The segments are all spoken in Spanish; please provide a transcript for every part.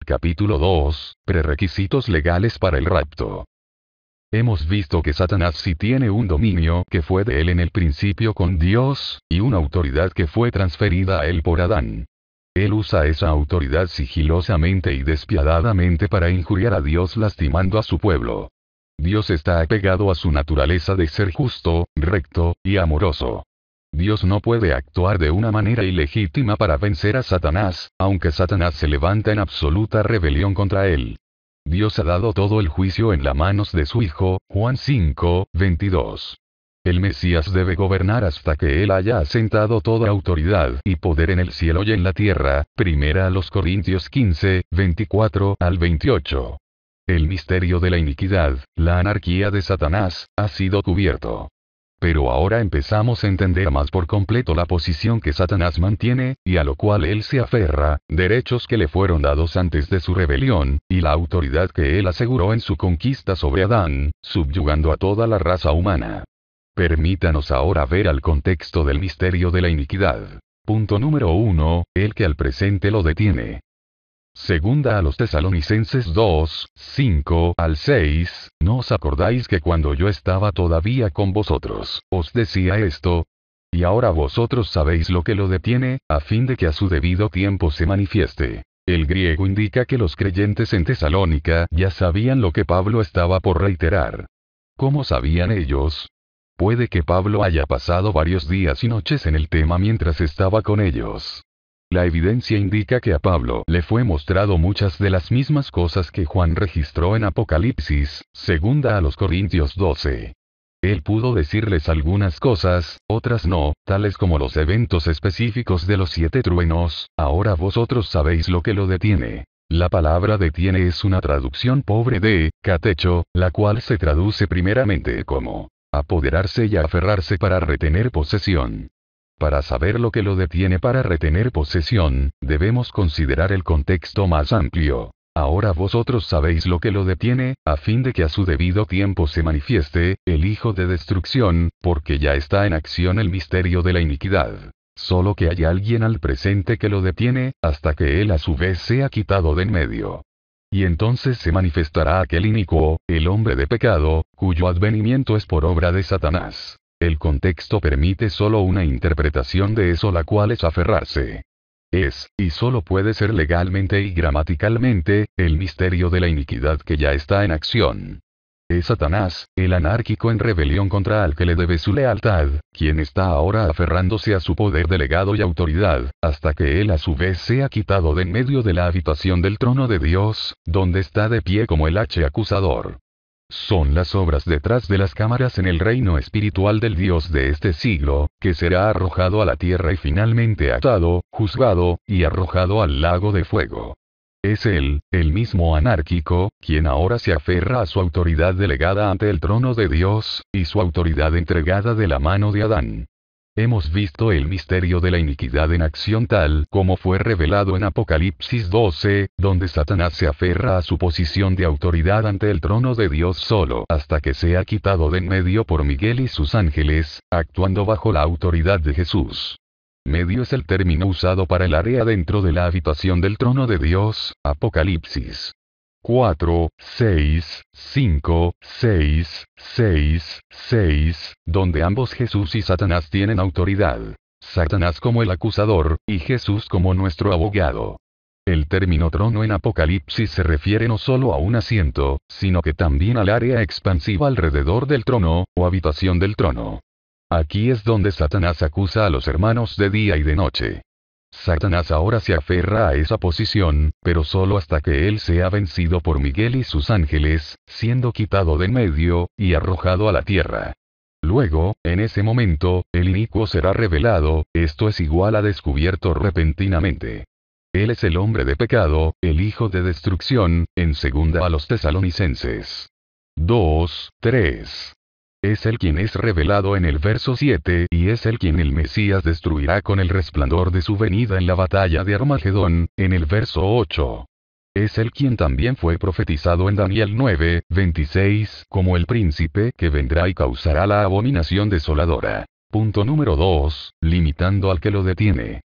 Capítulo 2. Prerequisitos legales para el rapto. Hemos visto que Satanás sí tiene un dominio que fue de él en el principio con Dios, y una autoridad que fue transferida a él por Adán. Él usa esa autoridad sigilosamente y despiadadamente para injuriar a Dios lastimando a su pueblo. Dios está apegado a su naturaleza de ser justo, recto, y amoroso. Dios no puede actuar de una manera ilegítima para vencer a Satanás, aunque Satanás se levanta en absoluta rebelión contra él. Dios ha dado todo el juicio en las manos de su Hijo, Juan 5:22. El Mesías debe gobernar hasta que él haya asentado toda autoridad y poder en el cielo y en la tierra, 1 Corintios 15:24 al 28. El misterio de la iniquidad, la anarquía de Satanás, ha sido cubierto. Pero ahora empezamos a entender más por completo la posición que Satanás mantiene, y a lo cual él se aferra, derechos que le fueron dados antes de su rebelión, y la autoridad que él aseguró en su conquista sobre Adán, subyugando a toda la raza humana. Permítanos ahora ver al contexto del misterio de la iniquidad. Punto número 1, el que al presente lo detiene. Segunda a los Tesalonicenses 2:5 al 6, ¿no os acordáis que cuando yo estaba todavía con vosotros, os decía esto? Y ahora vosotros sabéis lo que lo detiene, a fin de que a su debido tiempo se manifieste. El griego indica que los creyentes en Tesalónica ya sabían lo que Pablo estaba por reiterar. ¿Cómo sabían ellos? Puede que Pablo haya pasado varios días y noches en el tema mientras estaba con ellos. La evidencia indica que a Pablo le fue mostrado muchas de las mismas cosas que Juan registró en Apocalipsis, segunda a los Corintios 12. Él pudo decirles algunas cosas, otras no, tales como los eventos específicos de los 7 truenos. Ahora vosotros sabéis lo que lo detiene. La palabra detiene es una traducción pobre de catecho, la cual se traduce primeramente como apoderarse y aferrarse para retener posesión. Para saber lo que lo detiene para retener posesión, debemos considerar el contexto más amplio. Ahora vosotros sabéis lo que lo detiene, a fin de que a su debido tiempo se manifieste, el hijo de destrucción, porque ya está en acción el misterio de la iniquidad. Solo que hay alguien al presente que lo detiene, hasta que él a su vez sea quitado de en medio. Y entonces se manifestará aquel inicuo, el hombre de pecado, cuyo advenimiento es por obra de Satanás. El contexto permite solo una interpretación de eso, la cual es aferrarse. Es, y solo puede ser legalmente y gramaticalmente, el misterio de la iniquidad que ya está en acción. Es Satanás, el anárquico en rebelión contra al que le debe su lealtad, quien está ahora aferrándose a su poder delegado y autoridad, hasta que él a su vez sea quitado de en medio de la habitación del trono de Dios, donde está de pie como el hache acusador. Son las obras detrás de las cámaras en el reino espiritual del Dios de este siglo, que será arrojado a la tierra y finalmente atado, juzgado, y arrojado al lago de fuego. Es él, el mismo anárquico, quien ahora se aferra a su autoridad delegada ante el trono de Dios, y su autoridad entregada de la mano de Adán. Hemos visto el misterio de la iniquidad en acción tal como fue revelado en Apocalipsis 12, donde Satanás se aferra a su posición de autoridad ante el trono de Dios solo hasta que sea quitado de en medio por Miguel y sus ángeles, actuando bajo la autoridad de Jesús. Medio es el término usado para el área dentro de la habitación del trono de Dios, Apocalipsis 4, 6, 5, 6, 6, 6, donde ambos Jesús y Satanás tienen autoridad. Satanás como el acusador, y Jesús como nuestro abogado. El término trono en Apocalipsis se refiere no solo a un asiento, sino que también al área expansiva alrededor del trono, o habitación del trono. Aquí es donde Satanás acusa a los hermanos de día y de noche. Satanás ahora se aferra a esa posición, pero solo hasta que él sea vencido por Miguel y sus ángeles, siendo quitado de en medio, y arrojado a la tierra. Luego, en ese momento, el inicuo será revelado, esto es igual a descubierto repentinamente. Él es el hombre de pecado, el hijo de destrucción, en segunda a los Tesalonicenses 2:3. Es él quien es revelado en el verso 7, y es él quien el Mesías destruirá con el resplandor de su venida en la batalla de Armagedón, en el verso 8. Es él quien también fue profetizado en Daniel 9:26, como el príncipe que vendrá y causará la abominación desoladora. Punto número 2, limitando al que lo detiene.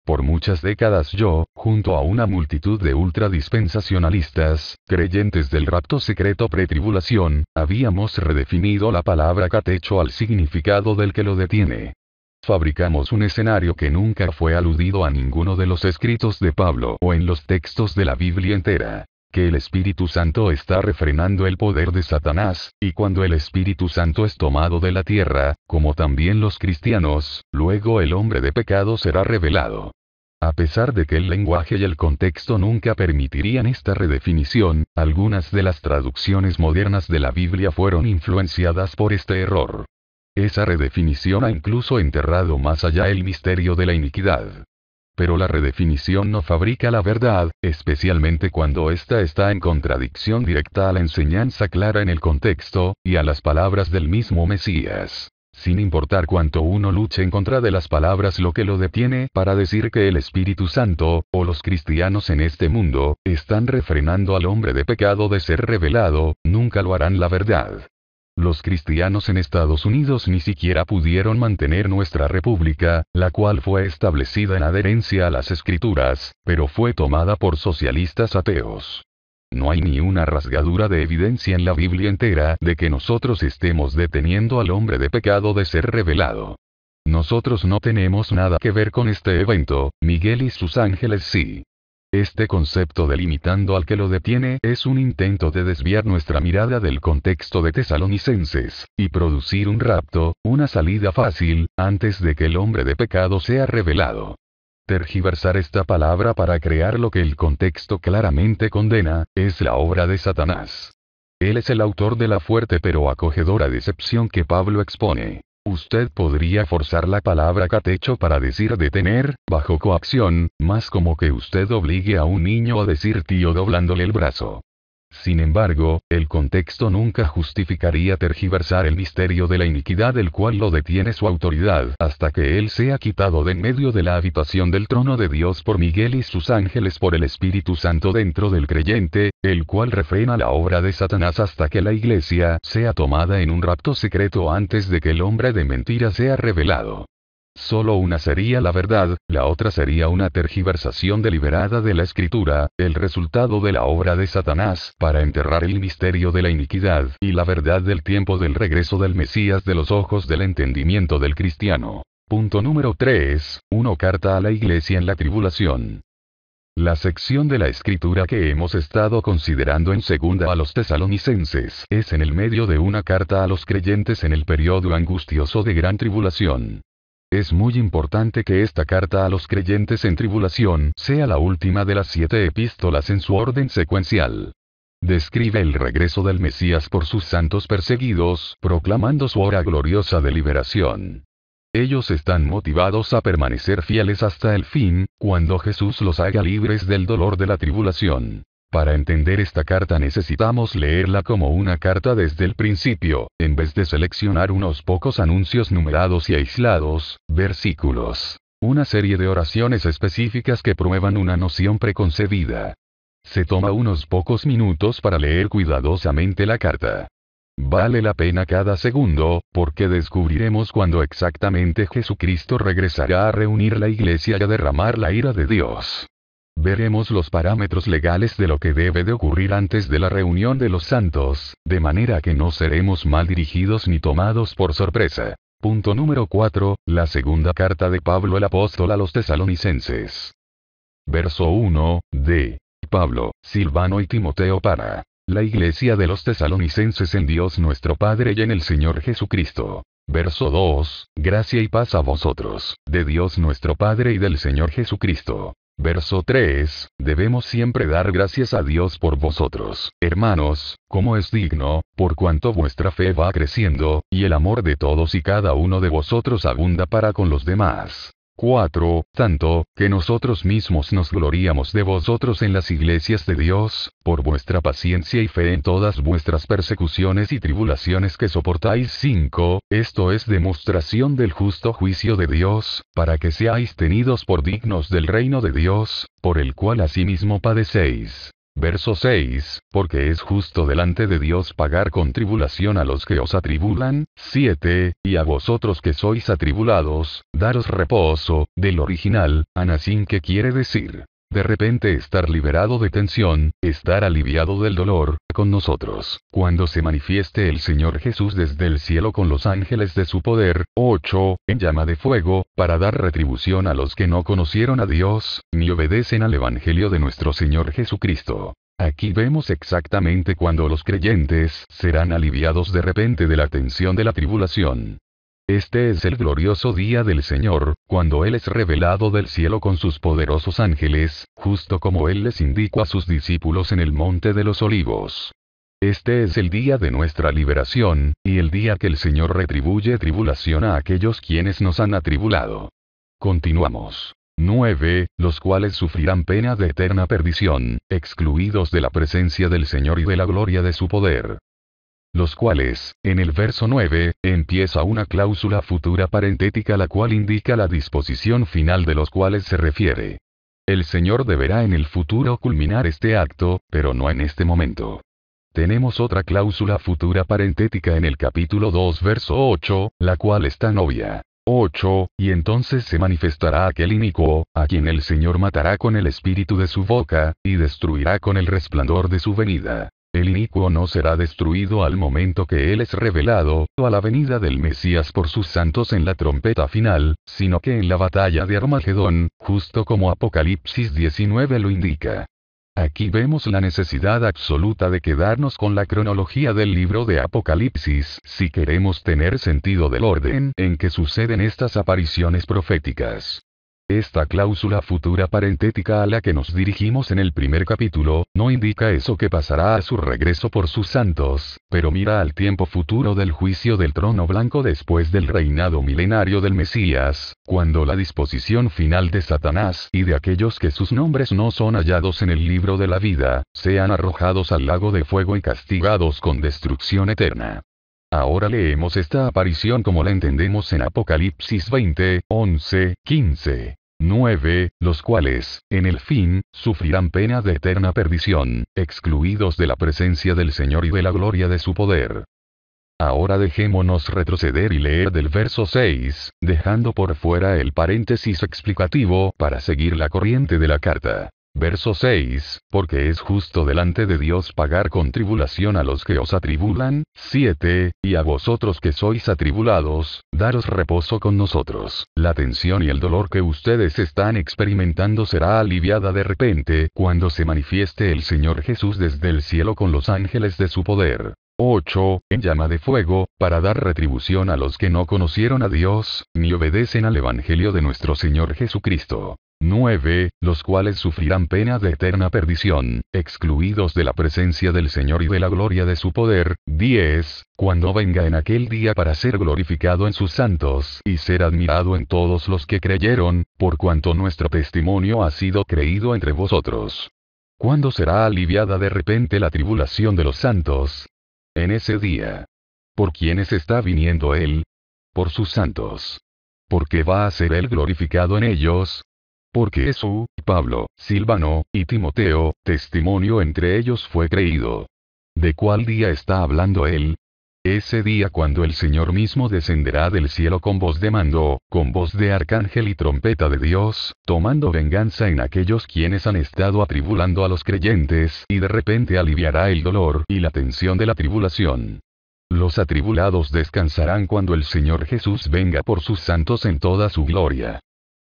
Por muchas décadas yo, junto a una multitud de ultradispensacionalistas, creyentes del rapto secreto pretribulación, habíamos redefinido la palabra catecho al significado del que lo detiene. Fabricamos un escenario que nunca fue aludido a ninguno de los escritos de Pablo o en los textos de la Biblia entera. Que el Espíritu Santo está refrenando el poder de Satanás, y cuando el Espíritu Santo es tomado de la tierra, como también los cristianos, luego el hombre de pecado será revelado. A pesar de que el lenguaje y el contexto nunca permitirían esta redefinición, algunas de las traducciones modernas de la Biblia fueron influenciadas por este error. Esa redefinición ha incluso enterrado más allá el misterio de la iniquidad. Pero la redefinición no fabrica la verdad, especialmente cuando ésta está en contradicción directa a la enseñanza clara en el contexto, y a las palabras del mismo Mesías. Sin importar cuánto uno luche en contra de las palabras lo que lo detiene para decir que el Espíritu Santo, o los cristianos en este mundo, están refrenando al hombre de pecado de ser revelado, nunca lo harán la verdad. Los cristianos en Estados Unidos ni siquiera pudieron mantener nuestra república, la cual fue establecida en adherencia a las escrituras, pero fue tomada por socialistas ateos. No hay ni una rasgadura de evidencia en la Biblia entera de que nosotros estemos deteniendo al hombre de pecado de ser revelado. Nosotros no tenemos nada que ver con este evento, Miguel y sus ángeles sí. Este concepto de limitando al que lo detiene es un intento de desviar nuestra mirada del contexto de Tesalonicenses, y producir un rapto, una salida fácil, antes de que el hombre de pecado sea revelado. Tergiversar esta palabra para crear lo que el contexto claramente condena, es la obra de Satanás. Él es el autor de la fuerte pero acogedora decepción que Pablo expone. Usted podría forzar la palabra catecho para decir detener, bajo coacción, más como que usted obligue a un niño a decir tío doblándole el brazo. Sin embargo, el contexto nunca justificaría tergiversar el misterio de la iniquidad del cual lo detiene su autoridad hasta que él sea quitado de en medio de la habitación del trono de Dios por Miguel y sus ángeles por el Espíritu Santo dentro del creyente, el cual refrena la obra de Satanás hasta que la iglesia sea tomada en un rapto secreto antes de que el hombre de mentira sea revelado. Solo una sería la verdad, la otra sería una tergiversación deliberada de la escritura, el resultado de la obra de Satanás para enterrar el misterio de la iniquidad y la verdad del tiempo del regreso del Mesías de los ojos del entendimiento del cristiano. Punto número 3. 1 Carta a la Iglesia en la Tribulación. La sección de la escritura que hemos estado considerando en segunda a los tesalonicenses es en el medio de una carta a los creyentes en el periodo angustioso de gran tribulación. Es muy importante que esta carta a los creyentes en tribulación sea la última de las 7 epístolas en su orden secuencial. Describe el regreso del Mesías por sus santos perseguidos, proclamando su hora gloriosa de liberación. Ellos están motivados a permanecer fieles hasta el fin, cuando Jesús los haga libres del dolor de la tribulación. Para entender esta carta necesitamos leerla como una carta desde el principio, en vez de seleccionar unos pocos anuncios numerados y aislados, versículos. Una serie de oraciones específicas que prueban una noción preconcebida. Se toma unos pocos minutos para leer cuidadosamente la carta. Vale la pena cada segundo, porque descubriremos cuándo exactamente Jesucristo regresará a reunir la iglesia y a derramar la ira de Dios. Veremos los parámetros legales de lo que debe de ocurrir antes de la reunión de los santos, de manera que no seremos mal dirigidos ni tomados por sorpresa. Punto número 4, la segunda carta de Pablo el apóstol a los tesalonicenses. Verso 1, de Pablo, Silvano y Timoteo para la iglesia de los tesalonicenses en Dios nuestro Padre y en el Señor Jesucristo. Verso 2, gracia y paz a vosotros, de Dios nuestro Padre y del Señor Jesucristo. Verso 3, debemos siempre dar gracias a Dios por vosotros, hermanos, como es digno, por cuanto vuestra fe va creciendo, y el amor de todos y cada uno de vosotros abunda para con los demás. 4. Tanto, que nosotros mismos nos gloriamos de vosotros en las iglesias de Dios, por vuestra paciencia y fe en todas vuestras persecuciones y tribulaciones que soportáis. 5. Esto es demostración del justo juicio de Dios, para que seáis tenidos por dignos del reino de Dios, por el cual asimismo padecéis. Verso 6, porque es justo delante de Dios pagar con tribulación a los que os atribulan. 7, y a vosotros que sois atribulados, daros reposo, del original, anasin, que quiere decir, de repente estar liberado de tensión, estar aliviado del dolor, con nosotros, cuando se manifieste el Señor Jesús desde el cielo con los ángeles de su poder. 8, en llama de fuego, para dar retribución a los que no conocieron a Dios, ni obedecen al Evangelio de nuestro Señor Jesucristo. Aquí vemos exactamente cuando los creyentes serán aliviados de repente de la tensión de la tribulación. Este es el glorioso día del Señor, cuando Él es revelado del cielo con sus poderosos ángeles, justo como Él les indicó a sus discípulos en el Monte de los Olivos. Este es el día de nuestra liberación, y el día que el Señor retribuye tribulación a aquellos quienes nos han atribulado. Continuamos. 9, los cuales sufrirán pena de eterna perdición, excluidos de la presencia del Señor y de la gloria de su poder. Los cuales, en el verso 9, empieza una cláusula futura parentética la cual indica la disposición final de los cuales se refiere. El Señor deberá en el futuro culminar este acto, pero no en este momento. Tenemos otra cláusula futura parentética en el capítulo 2 verso 8, la cual es tan obvia. 8, y entonces se manifestará aquel inicuo, a quien el Señor matará con el espíritu de su boca, y destruirá con el resplandor de su venida. El inicuo no será destruido al momento que él es revelado, o a la venida del Mesías por sus santos en la trompeta final, sino que en la batalla de Armagedón, justo como Apocalipsis 19 lo indica. Aquí vemos la necesidad absoluta de quedarnos con la cronología del libro de Apocalipsis, si queremos tener sentido del orden en que suceden estas apariciones proféticas. Esta cláusula futura parentética a la que nos dirigimos en el primer capítulo, no indica eso que pasará a su regreso por sus santos, pero mira al tiempo futuro del juicio del trono blanco después del reinado milenario del Mesías, cuando la disposición final de Satanás y de aquellos que sus nombres no son hallados en el libro de la vida, sean arrojados al lago de fuego y castigados con destrucción eterna. Ahora leemos esta aparición como la entendemos en Apocalipsis 20, 11, 15, 9, los cuales, en el fin, sufrirán pena de eterna perdición, excluidos de la presencia del Señor y de la gloria de su poder. Ahora dejémonos retroceder y leer del verso 6, dejando por fuera el paréntesis explicativo para seguir la corriente de la carta. Verso 6, porque es justo delante de Dios pagar con tribulación a los que os atribulan. 7, y a vosotros que sois atribulados, daros reposo con nosotros. La tensión y el dolor que ustedes están experimentando será aliviada de repente cuando se manifieste el Señor Jesús desde el cielo con los ángeles de su poder. 8, en llama de fuego, para dar retribución a los que no conocieron a Dios, ni obedecen al Evangelio de nuestro Señor Jesucristo. 9, los cuales sufrirán pena de eterna perdición, excluidos de la presencia del Señor y de la gloria de su poder. 10, cuando venga en aquel día para ser glorificado en sus santos y ser admirado en todos los que creyeron, por cuanto nuestro testimonio ha sido creído entre vosotros. ¿Cuándo será aliviada de repente la tribulación de los santos? En ese día. ¿Por quiénes está viniendo Él? Por sus santos. ¿Por qué va a ser Él glorificado en ellos? Porque su, Pablo, Silvano, y Timoteo, testimonio entre ellos fue creído. ¿De cuál día está hablando Él? Ese día cuando el Señor mismo descenderá del cielo con voz de mando, con voz de arcángel y trompeta de Dios, tomando venganza en aquellos quienes han estado atribulando a los creyentes, y de repente aliviará el dolor y la tensión de la tribulación. Los atribulados descansarán cuando el Señor Jesús venga por sus santos en toda su gloria.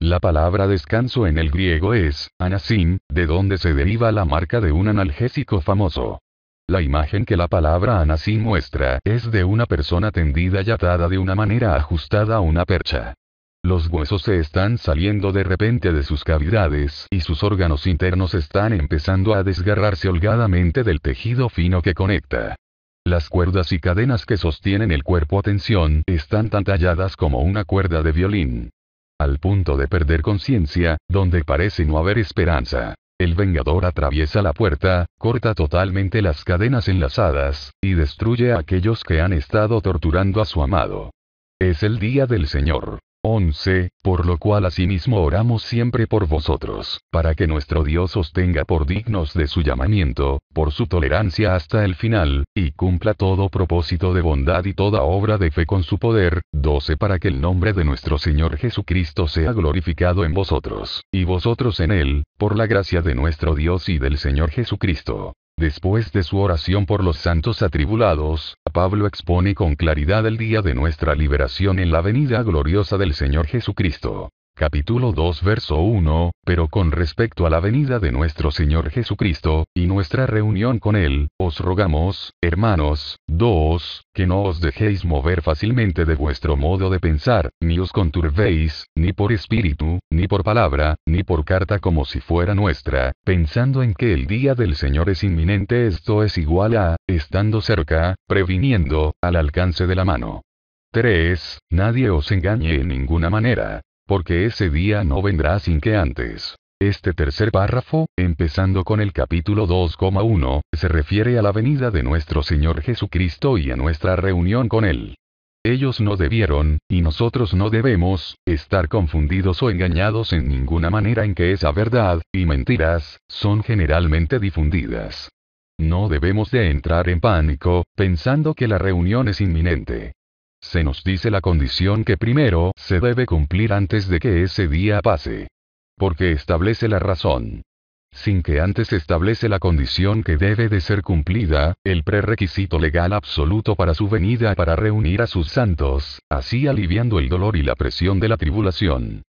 La palabra descanso en el griego es, anasim, de donde se deriva la marca de un analgésico famoso. La imagen que la palabra anasim muestra es de una persona tendida y atada de una manera ajustada a una percha. Los huesos se están saliendo de repente de sus cavidades y sus órganos internos están empezando a desgarrarse holgadamente del tejido fino que conecta. Las cuerdas y cadenas que sostienen el cuerpo a tensión están tan talladas como una cuerda de violín. Al punto de perder conciencia, donde parece no haber esperanza. El vengador atraviesa la puerta, corta totalmente las cadenas enlazadas, y destruye a aquellos que han estado torturando a su amado. Es el día del Señor. 11, por lo cual asimismo oramos siempre por vosotros, para que nuestro Dios os tenga por dignos de su llamamiento, por su tolerancia hasta el final, y cumpla todo propósito de bondad y toda obra de fe con su poder. 12, para que el nombre de nuestro Señor Jesucristo sea glorificado en vosotros, y vosotros en él, por la gracia de nuestro Dios y del Señor Jesucristo. Después de su oración por los santos atribulados, Pablo expone con claridad el día de nuestra liberación en la venida gloriosa del Señor Jesucristo. Capítulo 2 verso 1, pero con respecto a la venida de nuestro Señor Jesucristo, y nuestra reunión con Él, os rogamos, hermanos, 2, que no os dejéis mover fácilmente de vuestro modo de pensar, ni os conturbéis, ni por espíritu, ni por palabra, ni por carta como si fuera nuestra, pensando en que el día del Señor es inminente, esto es igual a, estando cerca, previniendo, al alcance de la mano. 3, nadie os engañe en ninguna manera, porque ese día no vendrá sin que antes. Este tercer párrafo, empezando con el capítulo 2,1, se refiere a la venida de nuestro Señor Jesucristo y a nuestra reunión con Él. Ellos no debieron, y nosotros no debemos, estar confundidos o engañados en ninguna manera en que esa verdad, y mentiras, son generalmente difundidas. No debemos de entrar en pánico, pensando que la reunión es inminente. Se nos dice la condición que primero se debe cumplir antes de que ese día pase. Porque establece la razón. Sin que antes establece la condición que debe de ser cumplida, el prerequisito legal absoluto para su venida para reunir a sus santos, así aliviando el dolor y la presión de la tribulación.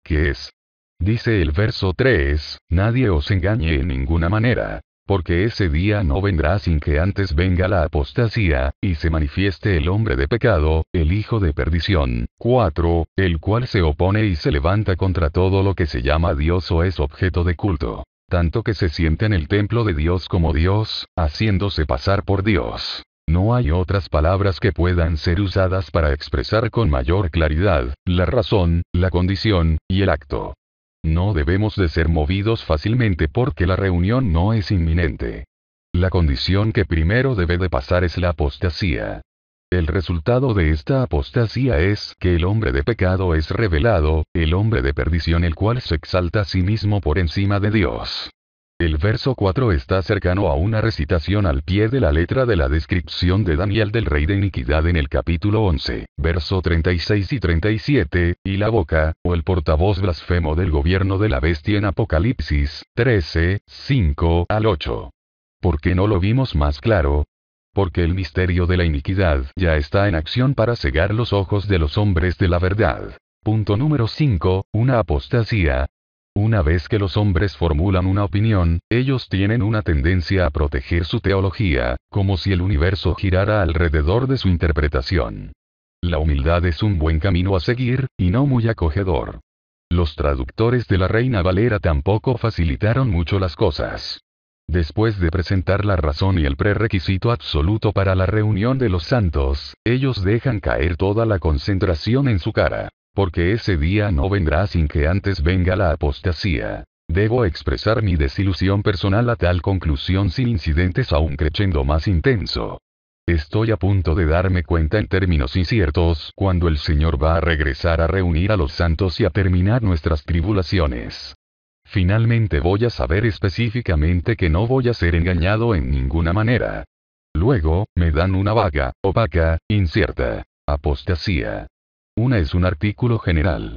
¿Qué es? Dice el verso 3, nadie os engañe en ninguna manera. Porque ese día no vendrá sin que antes venga la apostasía, y se manifieste el hombre de pecado, el hijo de perdición. 4, el cual se opone y se levanta contra todo lo que se llama Dios o es objeto de culto. Tanto que se siente en el templo de Dios como Dios, haciéndose pasar por Dios. No hay otras palabras que puedan ser usadas para expresar con mayor claridad, la razón, la condición, y el acto. No debemos de ser movidos fácilmente porque la reunión no es inminente. La condición que primero debe de pasar es la apostasía. El resultado de esta apostasía es que el hombre de pecado es revelado, el hombre de perdición el cual se exalta a sí mismo por encima de Dios. El verso 4 está cercano a una recitación al pie de la letra de la descripción de Daniel del rey de iniquidad en el capítulo 11, verso 36 y 37, y la boca, o el portavoz blasfemo del gobierno de la bestia en Apocalipsis, 13, 5 al 8. ¿Por qué no lo vimos más claro? Porque el misterio de la iniquidad ya está en acción para cegar los ojos de los hombres de la verdad. Punto número 5, una apostasía. Una vez que los hombres formulan una opinión, ellos tienen una tendencia a proteger su teología, como si el universo girara alrededor de su interpretación. La humildad es un buen camino a seguir, y no muy acogedor. Los traductores de la Reina Valera tampoco facilitaron mucho las cosas. Después de presentar la razón y el prerequisito absoluto para la reunión de los santos, ellos dejan caer toda la concentración en su cara. Porque ese día no vendrá sin que antes venga la apostasía. Debo expresar mi desilusión personal a tal conclusión sin incidentes aún creciendo más intenso. Estoy a punto de darme cuenta en términos inciertos cuando el Señor va a regresar a reunir a los santos y a terminar nuestras tribulaciones. Finalmente voy a saber específicamente que no voy a ser engañado en ninguna manera. Luego, me dan una vaga, opaca, incierta apostasía. Una es un artículo general.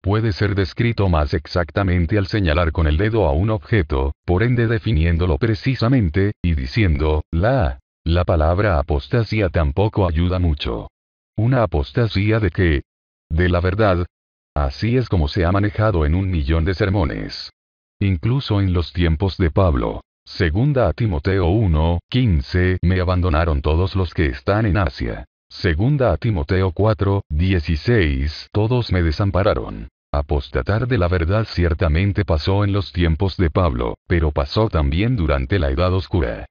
Puede ser descrito más exactamente al señalar con el dedo a un objeto, por ende definiéndolo precisamente, y diciendo, la palabra apostasía tampoco ayuda mucho. ¿Una apostasía de qué? De la verdad. Así es como se ha manejado en 1.000.000 de sermones. Incluso en los tiempos de Pablo. Segunda a Timoteo 1:15, me abandonaron todos los que están en Asia. Segunda a Timoteo 4:16, todos me desampararon. Apostatar de la verdad ciertamente pasó en los tiempos de Pablo, pero pasó también durante la Edad Oscura.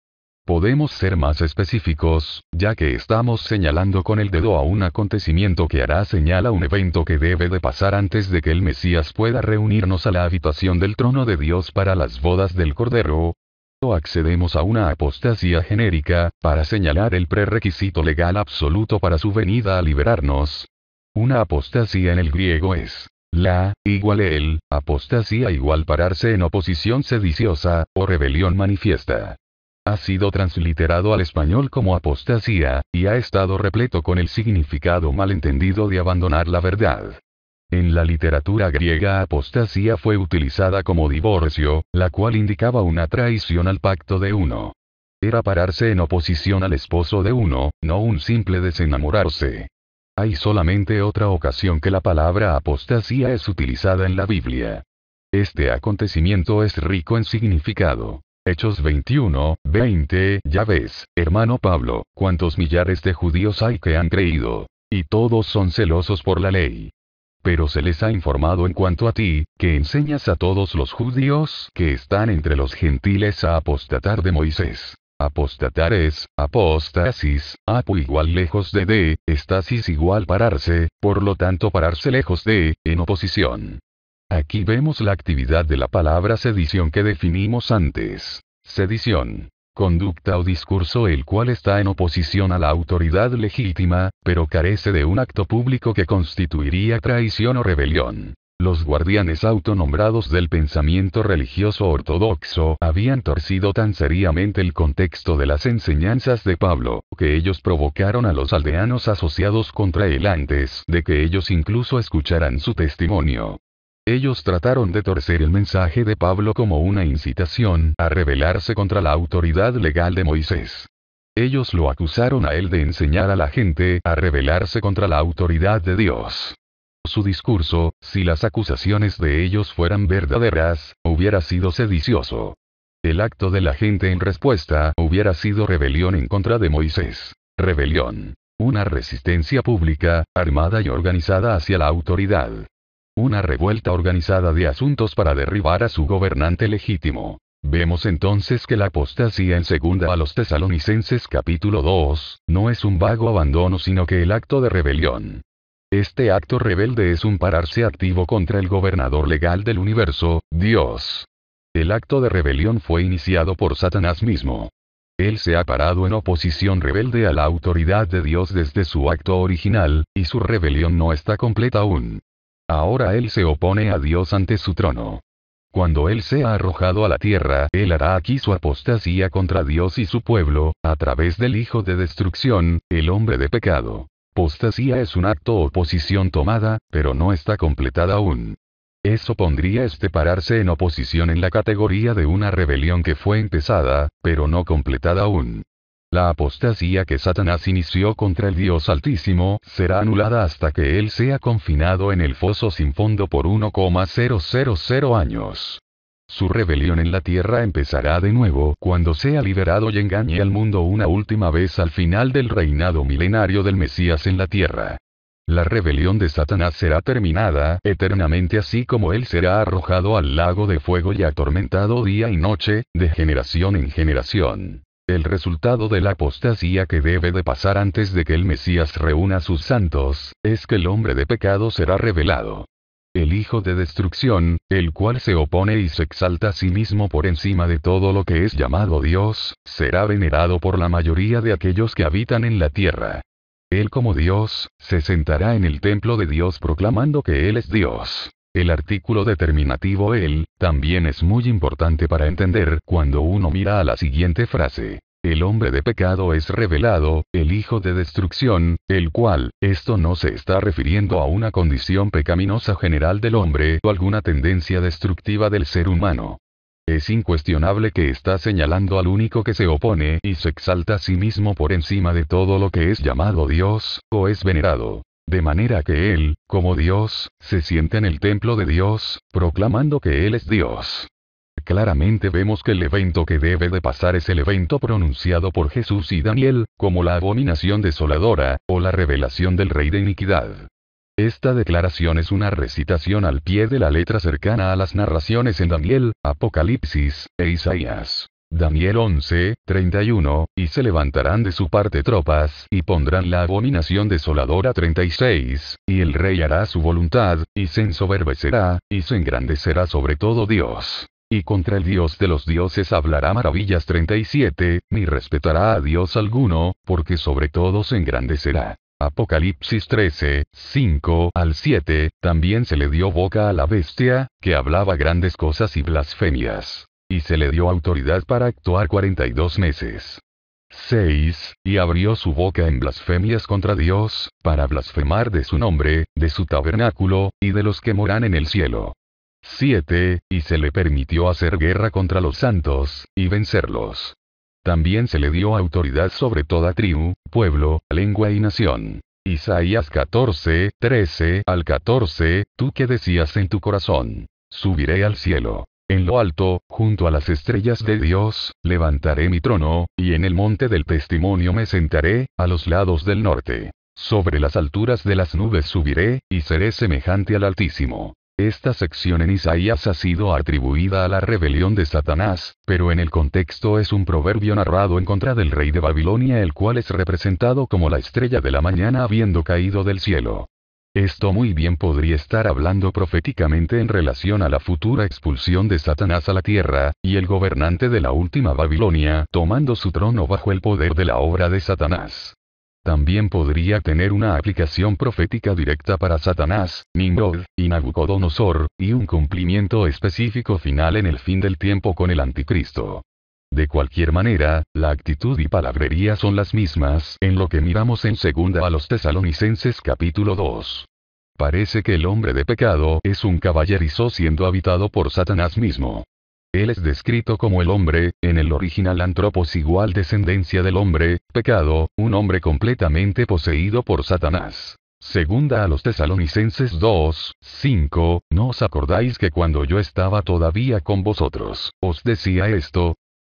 Podemos ser más específicos, ya que estamos señalando con el dedo a un acontecimiento que hará señal a un evento que debe de pasar antes de que el Mesías pueda reunirnos a la habitación del trono de Dios para las bodas del Cordero. O accedemos a una apostasía genérica, para señalar el prerequisito legal absoluto para su venida a liberarnos. Una apostasía en el griego es la, igual el, apostasía igual pararse en oposición sediciosa, o rebelión manifiesta. Ha sido transliterado al español como apostasía, y ha estado repleto con el significado malentendido de abandonar la verdad. En la literatura griega apostasía fue utilizada como divorcio, la cual indicaba una traición al pacto de uno. Era pararse en oposición al esposo de uno, no un simple desenamorarse. Hay solamente otra ocasión que la palabra apostasía es utilizada en la Biblia. Este acontecimiento es rico en significado. Hechos 21:20, ya ves, hermano Pablo, cuántos millares de judíos hay que han creído. Y todos son celosos por la ley. Pero se les ha informado en cuanto a ti, que enseñas a todos los judíos que están entre los gentiles a apostatar de Moisés. Apostatar es, apóstasis, apo igual lejos de, estasis igual pararse, por lo tanto pararse lejos de, en oposición. Aquí vemos la actividad de la palabra sedición que definimos antes. Sedición. Conducta o discurso el cual está en oposición a la autoridad legítima, pero carece de un acto público que constituiría traición o rebelión. Los guardianes autonombrados del pensamiento religioso ortodoxo habían torcido tan seriamente el contexto de las enseñanzas de Pablo, que ellos provocaron a los aldeanos asociados contra él antes de que ellos incluso escucharan su testimonio. Ellos trataron de torcer el mensaje de Pablo como una incitación a rebelarse contra la autoridad legal de Moisés. Ellos lo acusaron a él de enseñar a la gente a rebelarse contra la autoridad de Dios. Su discurso, si las acusaciones de ellos fueran verdaderas, hubiera sido sedicioso. El acto de la gente en respuesta hubiera sido rebelión en contra de Moisés. Rebelión. Una resistencia pública, armada y organizada hacia la autoridad. Una revuelta organizada de asuntos para derribar a su gobernante legítimo. Vemos entonces que la apostasía en 2 a los Tesalonicenses capítulo 2, no es un vago abandono sino que el acto de rebelión. Este acto rebelde es un pararse activo contra el gobernador legal del universo, Dios. El acto de rebelión fue iniciado por Satanás mismo. Él se ha parado en oposición rebelde a la autoridad de Dios desde su acto original, y su rebelión no está completa aún. Ahora él se opone a Dios ante su trono. Cuando él sea arrojado a la tierra, él hará aquí su apostasía contra Dios y su pueblo, a través del hijo de destrucción, el hombre de pecado. Apostasía es un acto o posición tomada, pero no está completada aún. Eso pondría este pararse en oposición en la categoría de una rebelión que fue empezada, pero no completada aún. La apostasía que Satanás inició contra el Dios Altísimo será anulada hasta que él sea confinado en el foso sin fondo por 1,000 años. Su rebelión en la tierra empezará de nuevo cuando sea liberado y engañe al mundo una última vez al final del reinado milenario del Mesías en la tierra. La rebelión de Satanás será terminada eternamente así como él será arrojado al lago de fuego y atormentado día y noche, de generación en generación. El resultado de la apostasía que debe de pasar antes de que el Mesías reúna a sus santos, es que el hombre de pecado será revelado. El hijo de destrucción, el cual se opone y se exalta a sí mismo por encima de todo lo que es llamado Dios, será venerado por la mayoría de aquellos que habitan en la tierra. Él como Dios, se sentará en el templo de Dios proclamando que Él es Dios. El artículo determinativo él, también es muy importante para entender cuando uno mira a la siguiente frase. El hombre de pecado es revelado, el hijo de destrucción, el cual, esto no se está refiriendo a una condición pecaminosa general del hombre o alguna tendencia destructiva del ser humano. Es incuestionable que está señalando al único que se opone y se exalta a sí mismo por encima de todo lo que es llamado Dios, o es venerado. De manera que él, como Dios, se sienta en el templo de Dios, proclamando que Él es Dios. Claramente vemos que el evento que debe de pasar es el evento pronunciado por Jesús y Daniel, como la abominación desoladora, o la revelación del rey de iniquidad. Esta declaración es una recitación al pie de la letra cercana a las narraciones en Daniel, Apocalipsis, e Isaías. Daniel 11:31, y se levantarán de su parte tropas, y pondrán la abominación desoladora 36, y el rey hará su voluntad, y se ensoberbecerá, y se engrandecerá sobre todo Dios. Y contra el Dios de los dioses hablará maravillas 37, ni respetará a Dios alguno, porque sobre todo se engrandecerá. Apocalipsis 13, 5 al 7, también se le dio boca a la bestia, que hablaba grandes cosas y blasfemias. Y se le dio autoridad para actuar 42 meses. 6. Y abrió su boca en blasfemias contra Dios, para blasfemar de su nombre, de su tabernáculo, y de los que moran en el cielo. 7. Y se le permitió hacer guerra contra los santos, y vencerlos. También se le dio autoridad sobre toda tribu, pueblo, lengua y nación. Isaías 14, 13 al 14, tú que decías en tu corazón, subiré al cielo. En lo alto, junto a las estrellas de Dios, levantaré mi trono, y en el monte del testimonio me sentaré, a los lados del norte. Sobre las alturas de las nubes subiré, y seré semejante al Altísimo. Esta sección en Isaías ha sido atribuida a la rebelión de Satanás, pero en el contexto es un proverbio narrado en contra del rey de Babilonia, el cual es representado como la estrella de la mañana habiendo caído del cielo. Esto muy bien podría estar hablando proféticamente en relación a la futura expulsión de Satanás a la tierra, y el gobernante de la última Babilonia tomando su trono bajo el poder de la obra de Satanás. También podría tener una aplicación profética directa para Satanás, Nimrod, y Nabucodonosor, y un cumplimiento específico final en el fin del tiempo con el anticristo. De cualquier manera, la actitud y palabrería son las mismas en lo que miramos en 2 a los Tesalonicenses capítulo 2. Parece que el hombre de pecado es un caballerizo siendo habitado por Satanás mismo. Él es descrito como el hombre, en el original antropos igual descendencia del hombre, pecado, un hombre completamente poseído por Satanás. 2 a los Tesalonicenses 2, 5, ¿no os acordáis que cuando yo estaba todavía con vosotros, os decía esto?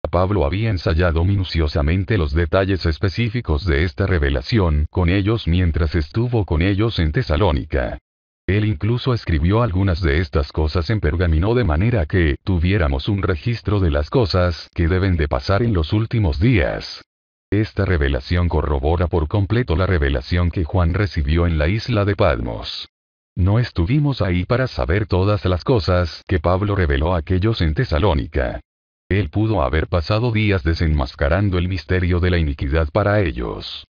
Pablo había ensayado minuciosamente los detalles específicos de esta revelación con ellos mientras estuvo con ellos en Tesalónica. Él incluso escribió algunas de estas cosas en pergamino de manera que tuviéramos un registro de las cosas que deben de pasar en los últimos días. Esta revelación corrobora por completo la revelación que Juan recibió en la isla de Patmos. No estuvimos ahí para saber todas las cosas que Pablo reveló a aquellos en Tesalónica. Él pudo haber pasado días desenmascarando el misterio de la iniquidad para ellos.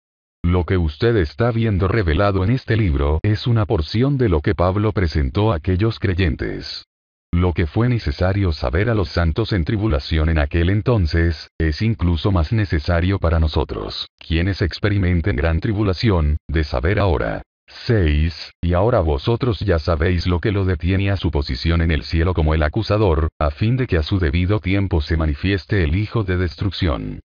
Lo que usted está viendo revelado en este libro es una porción de lo que Pablo presentó a aquellos creyentes. Lo que fue necesario saber a los santos en tribulación en aquel entonces, es incluso más necesario para nosotros, quienes experimenten gran tribulación, de saber ahora. 6. Y ahora vosotros ya sabéis lo que lo detiene a su posición en el cielo como el acusador, a fin de que a su debido tiempo se manifieste el hijo de destrucción.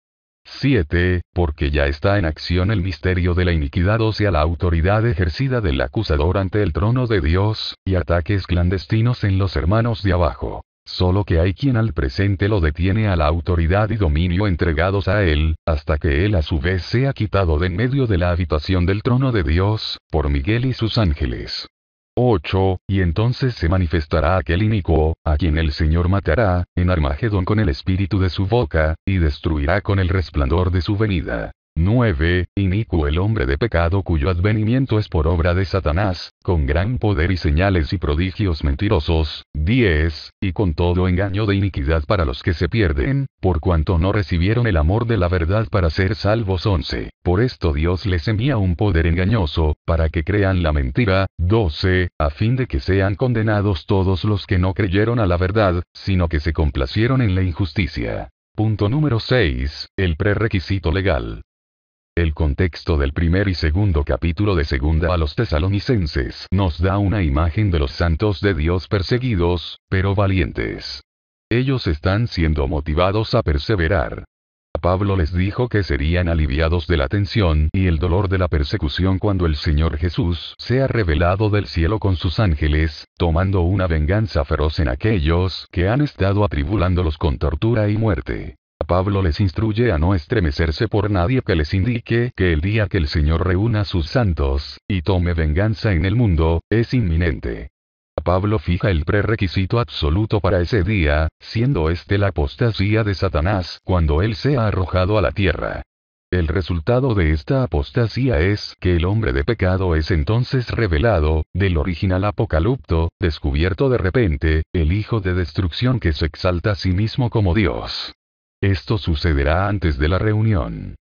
7. Porque ya está en acción el misterio de la iniquidad, o sea la autoridad ejercida del acusador ante el trono de Dios, y ataques clandestinos en los hermanos de abajo. Solo que hay quien al presente lo detiene a la autoridad y dominio entregados a él, hasta que él a su vez sea quitado de en medio de la habitación del trono de Dios, por Miguel y sus ángeles. 8. Y entonces se manifestará aquel inicuo, a quien el Señor matará, en Armagedón con el espíritu de su boca, y destruirá con el resplandor de su venida. 9. Inicuo el hombre de pecado cuyo advenimiento es por obra de Satanás, con gran poder y señales y prodigios mentirosos. 10. Y con todo engaño de iniquidad para los que se pierden, por cuanto no recibieron el amor de la verdad para ser salvos. 11. Por esto Dios les envía un poder engañoso, para que crean la mentira. 12. A fin de que sean condenados todos los que no creyeron a la verdad, sino que se complacieron en la injusticia. Punto número 6. El prerequisito legal. El contexto del primer y segundo capítulo de 2 a los Tesalonicenses nos da una imagen de los santos de Dios perseguidos, pero valientes. Ellos están siendo motivados a perseverar. Pablo les dijo que serían aliviados de la tensión y el dolor de la persecución cuando el Señor Jesús sea revelado del cielo con sus ángeles, tomando una venganza feroz en aquellos que han estado atribulándolos con tortura y muerte. Pablo les instruye a no estremecerse por nadie que les indique que el día que el Señor reúna a sus santos, y tome venganza en el mundo, es inminente. Pablo fija el prerequisito absoluto para ese día, siendo este la apostasía de Satanás cuando él sea arrojado a la tierra. El resultado de esta apostasía es que el hombre de pecado es entonces revelado, del original apocalipto, descubierto de repente, el hijo de destrucción que se exalta a sí mismo como Dios. Esto sucederá antes de la reunión.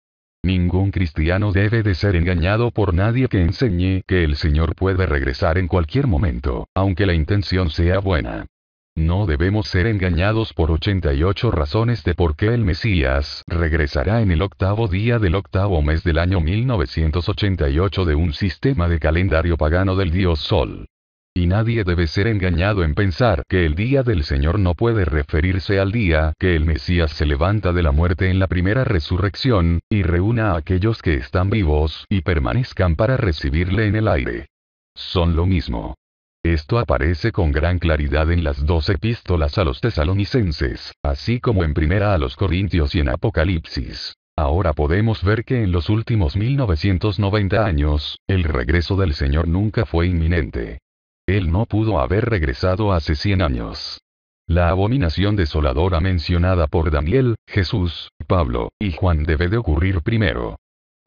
Ningún cristiano debe de ser engañado por nadie que enseñe que el Señor puede regresar en cualquier momento, aunque la intención sea buena. No debemos ser engañados por 88 razones de por qué el Mesías regresará en el 8º día del 8º mes del año 1988 de un sistema de calendario pagano del dios Sol. Y nadie debe ser engañado en pensar que el día del Señor no puede referirse al día que el Mesías se levanta de la muerte en la primera resurrección, y reúna a aquellos que están vivos y permanezcan para recibirle en el aire. Son lo mismo. Esto aparece con gran claridad en las 2 epístolas a los tesalonicenses, así como en Primera a los Corintios y en Apocalipsis. Ahora podemos ver que en los últimos 1990 años, el regreso del Señor nunca fue inminente. Él no pudo haber regresado hace 100 años. La abominación desoladora mencionada por Daniel, Jesús, Pablo y Juan debe de ocurrir primero.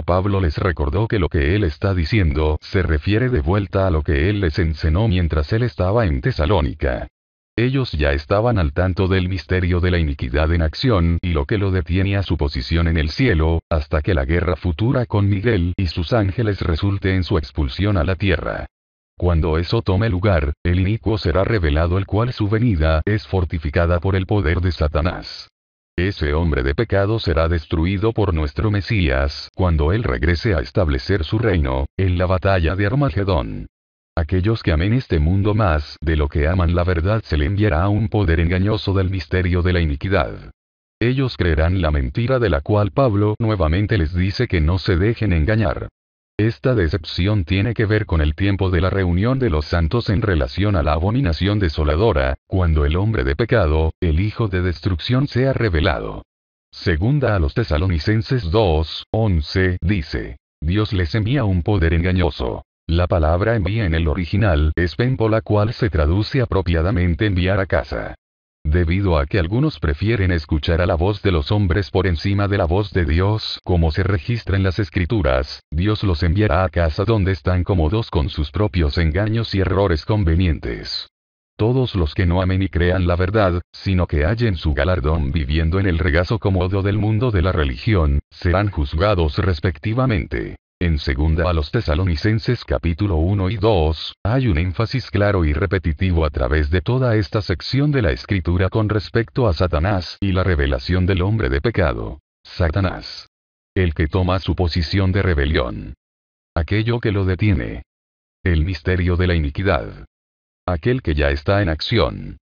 Pablo les recordó que lo que él está diciendo se refiere de vuelta a lo que él les enseñó mientras él estaba en Tesalónica. Ellos ya estaban al tanto del misterio de la iniquidad en acción y lo que lo detiene a su posición en el cielo, hasta que la guerra futura con Miguel y sus ángeles resulte en su expulsión a la tierra. Cuando eso tome lugar, el inicuo será revelado, el cual su venida es fortificada por el poder de Satanás. Ese hombre de pecado será destruido por nuestro Mesías cuando él regrese a establecer su reino, en la batalla de Armagedón. Aquellos que amen este mundo más de lo que aman la verdad se le enviará un poder engañoso del misterio de la iniquidad. Ellos creerán la mentira de la cual Pablo nuevamente les dice que no se dejen engañar. Esta decepción tiene que ver con el tiempo de la reunión de los santos en relación a la abominación desoladora, cuando el hombre de pecado, el hijo de destrucción, sea revelado. Segunda a los Tesalonicenses 2:11 dice: Dios les envía un poder engañoso. La palabra envía en el original es pempo, la cual se traduce apropiadamente enviar a casa. Debido a que algunos prefieren escuchar a la voz de los hombres por encima de la voz de Dios, como se registra en las Escrituras, Dios los enviará a casa donde están cómodos con sus propios engaños y errores convenientes. Todos los que no amen y crean la verdad, sino que hallen su galardón viviendo en el regazo cómodo del mundo de la religión, serán juzgados respectivamente. En segunda a los Tesalonicenses capítulo 1 y 2, hay un énfasis claro y repetitivo a través de toda esta sección de la Escritura con respecto a Satanás y la revelación del hombre de pecado. Satanás. El que toma su posición de rebelión. Aquello que lo detiene. El misterio de la iniquidad. Aquel que ya está en acción.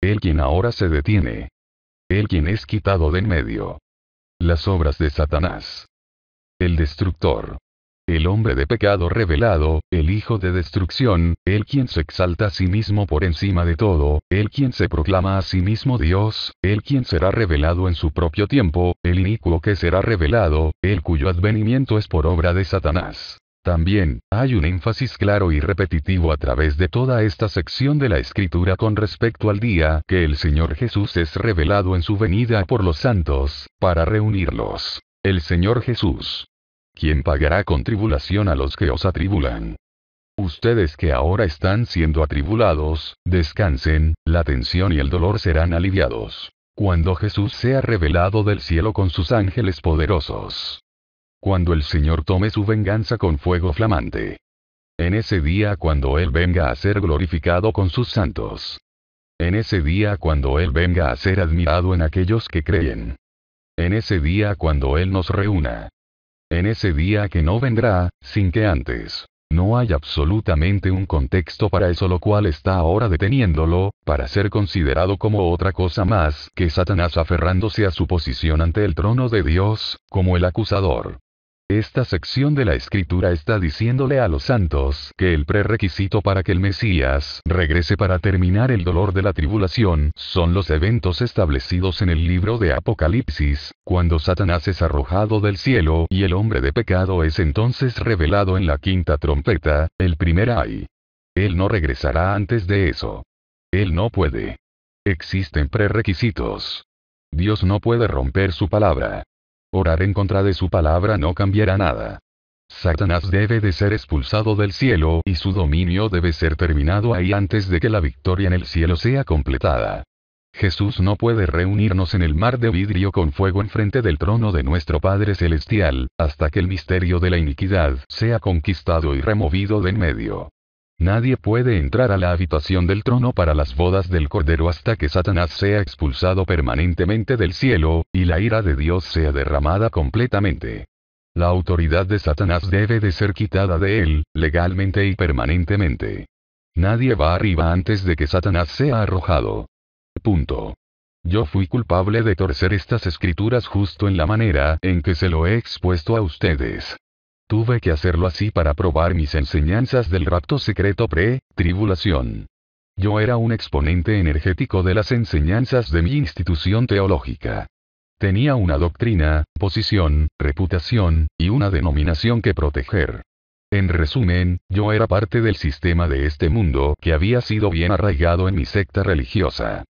El quien ahora se detiene. El quien es quitado de en medio. Las obras de Satanás. El destructor. El hombre de pecado revelado, el hijo de destrucción, el quien se exalta a sí mismo por encima de todo, el quien se proclama a sí mismo Dios, el quien será revelado en su propio tiempo, el inicuo que será revelado, el cuyo advenimiento es por obra de Satanás. También, hay un énfasis claro y repetitivo a través de toda esta sección de la Escritura con respecto al día que el Señor Jesús es revelado en su venida por los santos, para reunirlos. El Señor Jesús. ¿Quién pagará con tribulación a los que os atribulan? Ustedes que ahora están siendo atribulados, descansen, la tensión y el dolor serán aliviados. Cuando Jesús sea revelado del cielo con sus ángeles poderosos. Cuando el Señor tome su venganza con fuego flamante. En ese día cuando Él venga a ser glorificado con sus santos. En ese día cuando Él venga a ser admirado en aquellos que creen. En ese día cuando Él nos reúna. En ese día que no vendrá, sin que antes. No hay absolutamente un contexto para eso, lo cual está ahora deteniéndolo, para ser considerado como otra cosa más que Satanás aferrándose a su posición ante el trono de Dios, como el acusador. Esta sección de la Escritura está diciéndole a los santos que el prerequisito para que el Mesías regrese para terminar el dolor de la tribulación son los eventos establecidos en el libro de Apocalipsis, cuando Satanás es arrojado del cielo y el hombre de pecado es entonces revelado en la quinta trompeta, el primer ay. Él no regresará antes de eso. Él no puede. Existen prerequisitos. Dios no puede romper su palabra. Orar en contra de su palabra no cambiará nada. Satanás debe de ser expulsado del cielo y su dominio debe ser terminado ahí antes de que la victoria en el cielo sea completada. Jesús no puede reunirnos en el mar de vidrio con fuego enfrente del trono de nuestro Padre Celestial, hasta que el misterio de la iniquidad sea conquistado y removido de en medio. Nadie puede entrar a la habitación del trono para las bodas del Cordero hasta que Satanás sea expulsado permanentemente del cielo, y la ira de Dios sea derramada completamente. La autoridad de Satanás debe de ser quitada de él, legalmente y permanentemente. Nadie va arriba antes de que Satanás sea arrojado. Punto. Yo fui culpable de torcer estas escrituras justo en la manera en que se lo he expuesto a ustedes. Tuve que hacerlo así para probar mis enseñanzas del rapto secreto pre-tribulación. Yo era un exponente energético de las enseñanzas de mi institución teológica. Tenía una doctrina, posición, reputación, y una denominación que proteger. En resumen, yo era parte del sistema de este mundo que había sido bien arraigado en mi secta religiosa.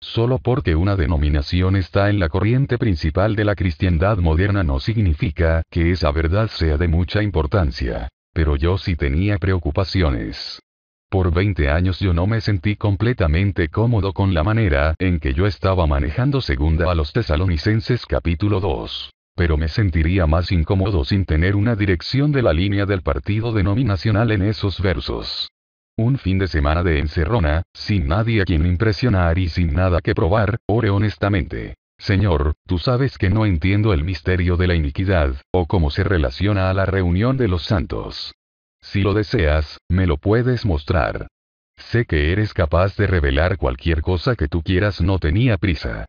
Solo porque una denominación está en la corriente principal de la cristiandad moderna no significa que esa verdad sea de mucha importancia. Pero yo sí tenía preocupaciones. Por 20 años yo no me sentí completamente cómodo con la manera en que yo estaba manejando segunda a los Tesalonicenses capítulo 2. Pero me sentiría más incómodo sin tener una dirección de la línea del partido denominacional en esos versos. Un fin de semana de encerrona, sin nadie a quien impresionar y sin nada que probar, oré honestamente. Señor, tú sabes que no entiendo el misterio de la iniquidad, o cómo se relaciona a la reunión de los santos. Si lo deseas, me lo puedes mostrar. Sé que eres capaz de revelar cualquier cosa que tú quieras, no tenía prisa.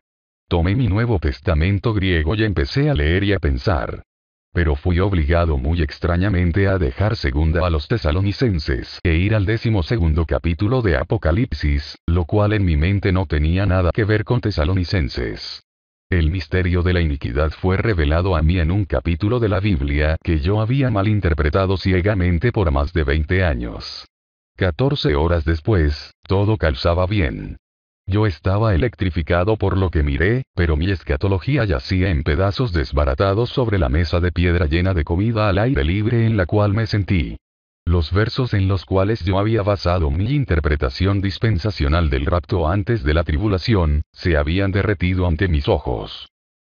Tomé mi Nuevo Testamento griego y empecé a leer y a pensar. Pero fui obligado muy extrañamente a dejar segunda a los Tesalonicenses e ir al 12º capítulo de Apocalipsis, lo cual en mi mente no tenía nada que ver con Tesalonicenses. El misterio de la iniquidad fue revelado a mí en un capítulo de la Biblia que yo había malinterpretado ciegamente por más de 20 años. 14 horas después, todo calzaba bien. Yo estaba electrificado por lo que miré, pero mi escatología yacía en pedazos desbaratados sobre la mesa de piedra llena de comida al aire libre en la cual me sentí. Los versos en los cuales yo había basado mi interpretación dispensacional del rapto antes de la tribulación, se habían derretido ante mis ojos.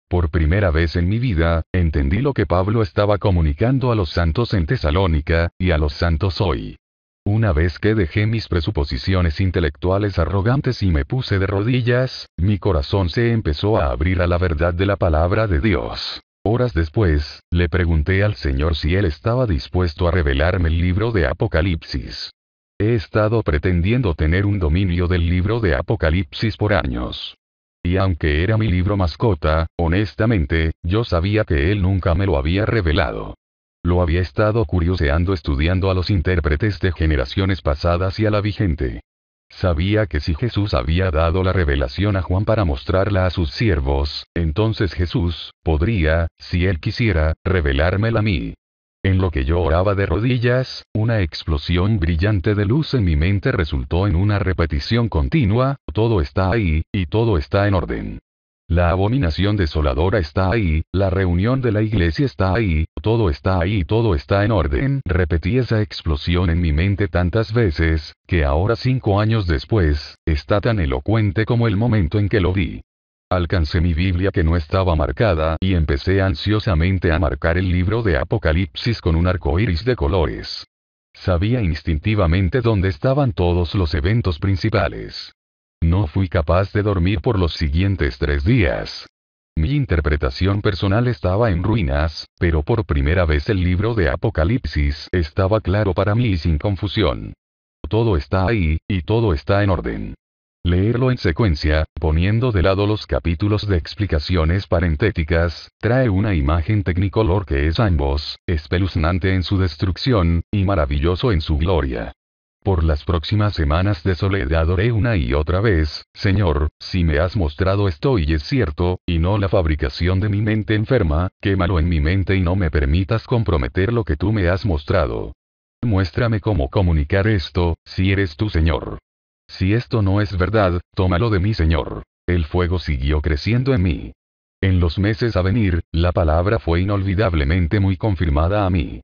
Por primera vez en mi vida, entendí lo que Pablo estaba comunicando a los santos en Tesalónica, y a los santos hoy. Una vez que dejé mis presuposiciones intelectuales arrogantes y me puse de rodillas, mi corazón se empezó a abrir a la verdad de la palabra de Dios. Horas después, le pregunté al Señor si Él estaba dispuesto a revelarme el libro de Apocalipsis. He estado pretendiendo tener un dominio del libro de Apocalipsis por años. Y aunque era mi libro mascota, honestamente, yo sabía que Él nunca me lo había revelado. Lo había estado curioseando estudiando a los intérpretes de generaciones pasadas y a la vigente. Sabía que si Jesús había dado la revelación a Juan para mostrarla a sus siervos, entonces Jesús podría, si él quisiera, revelármela a mí. En lo que yo oraba de rodillas, una explosión brillante de luz en mi mente resultó en una repetición continua: todo está ahí, y todo está en orden. La abominación desoladora está ahí, la reunión de la iglesia está ahí, todo está ahí y todo está en orden. Repetí esa explosión en mi mente tantas veces, que ahora 5 años después, está tan elocuente como el momento en que lo vi. Alcancé mi Biblia que no estaba marcada y empecé ansiosamente a marcar el libro de Apocalipsis con un arco iris de colores. Sabía instintivamente dónde estaban todos los eventos principales. No fui capaz de dormir por los siguientes 3 días. Mi interpretación personal estaba en ruinas, pero por primera vez el libro de Apocalipsis estaba claro para mí y sin confusión. Todo está ahí, y todo está en orden. Leerlo en secuencia, poniendo de lado los capítulos de explicaciones parentéticas, trae una imagen tecnicolor que es ambos, espeluznante en su destrucción, y maravilloso en su gloria. Por las próximas semanas de soledad oré una y otra vez: Señor, si me has mostrado esto y es cierto, y no la fabricación de mi mente enferma, quémalo en mi mente y no me permitas comprometer lo que tú me has mostrado. Muéstrame cómo comunicar esto, si eres tú, Señor. Si esto no es verdad, tómalo de mí, Señor. El fuego siguió creciendo en mí. En los meses a venir, la palabra fue inolvidablemente muy confirmada a mí.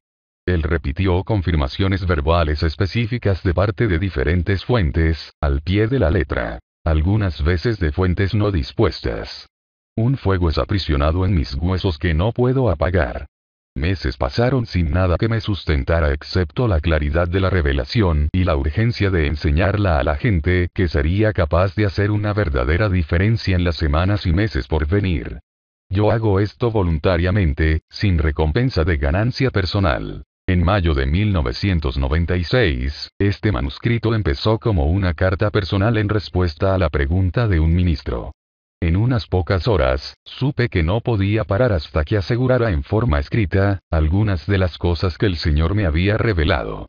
Él repitió confirmaciones verbales específicas de parte de diferentes fuentes, al pie de la letra. algunas veces de fuentes no dispuestas. Un fuego es aprisionado en mis huesos que no puedo apagar. Meses pasaron sin nada que me sustentara excepto la claridad de la revelación y la urgencia de enseñarla a la gente que sería capaz de hacer una verdadera diferencia en las semanas y meses por venir. Yo hago esto voluntariamente, sin recompensa de ganancia personal. En mayo de 1996, este manuscrito empezó como una carta personal en respuesta a la pregunta de un ministro. En unas pocas horas, supe que no podía parar hasta que asegurara en forma escrita algunas de las cosas que el Señor me había revelado.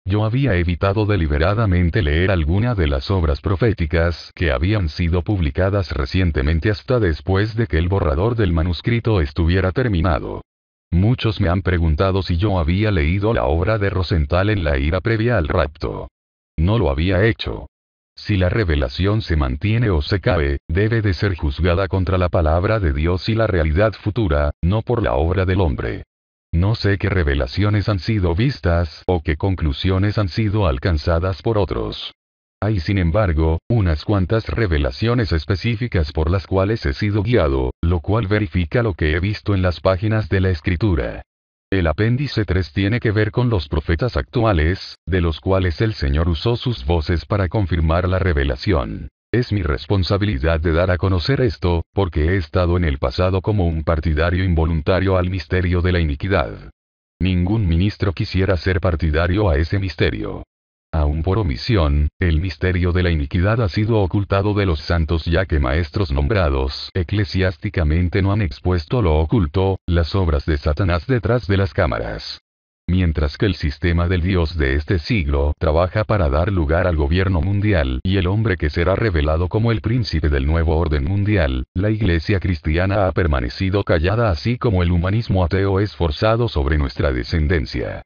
Yo había evitado deliberadamente leer alguna de las obras proféticas que habían sido publicadas recientemente hasta después de que el borrador del manuscrito estuviera terminado. Muchos me han preguntado si yo había leído la obra de Rosenthal en la ira previa al rapto. No lo había hecho. Si la revelación se mantiene o se cae, debe de ser juzgada contra la palabra de Dios y la realidad futura, no por la obra del hombre. No sé qué revelaciones han sido vistas o qué conclusiones han sido alcanzadas por otros. Hay sin embargo, unas cuantas revelaciones específicas por las cuales he sido guiado, lo cual verifica lo que he visto en las páginas de la Escritura. El apéndice 3 tiene que ver con los profetas actuales, de los cuales el Señor usó sus voces para confirmar la revelación. Es mi responsabilidad de dar a conocer esto, porque he estado en el pasado como un partidario involuntario al misterio de la iniquidad. Ningún ministro quisiera ser partidario a ese misterio. Aún por omisión, el misterio de la iniquidad ha sido ocultado de los santos ya que maestros nombrados eclesiásticamente no han expuesto lo oculto, las obras de Satanás detrás de las cámaras. Mientras que el sistema del Dios de este siglo trabaja para dar lugar al gobierno mundial y el hombre que será revelado como el príncipe del nuevo orden mundial, la Iglesia cristiana ha permanecido callada así como el humanismo ateo es forzado sobre nuestra descendencia.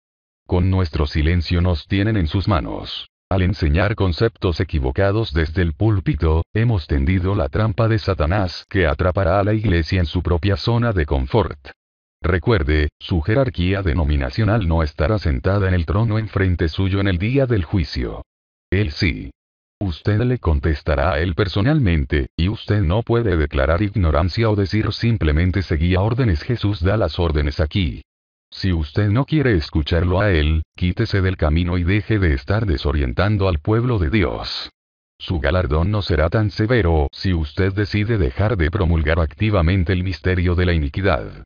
Con nuestro silencio nos tienen en sus manos. Al enseñar conceptos equivocados desde el púlpito, hemos tendido la trampa de Satanás que atrapará a la Iglesia en su propia zona de confort. Recuerde, su jerarquía denominacional no estará sentada en el trono enfrente suyo en el día del juicio. Él sí. Usted le contestará a él personalmente, y usted no puede declarar ignorancia o decir simplemente seguía órdenes. Jesús da las órdenes aquí. Si usted no quiere escucharlo a él, quítese del camino y deje de estar desorientando al pueblo de Dios. Su galardón no será tan severo si usted decide dejar de promulgar activamente el misterio de la iniquidad.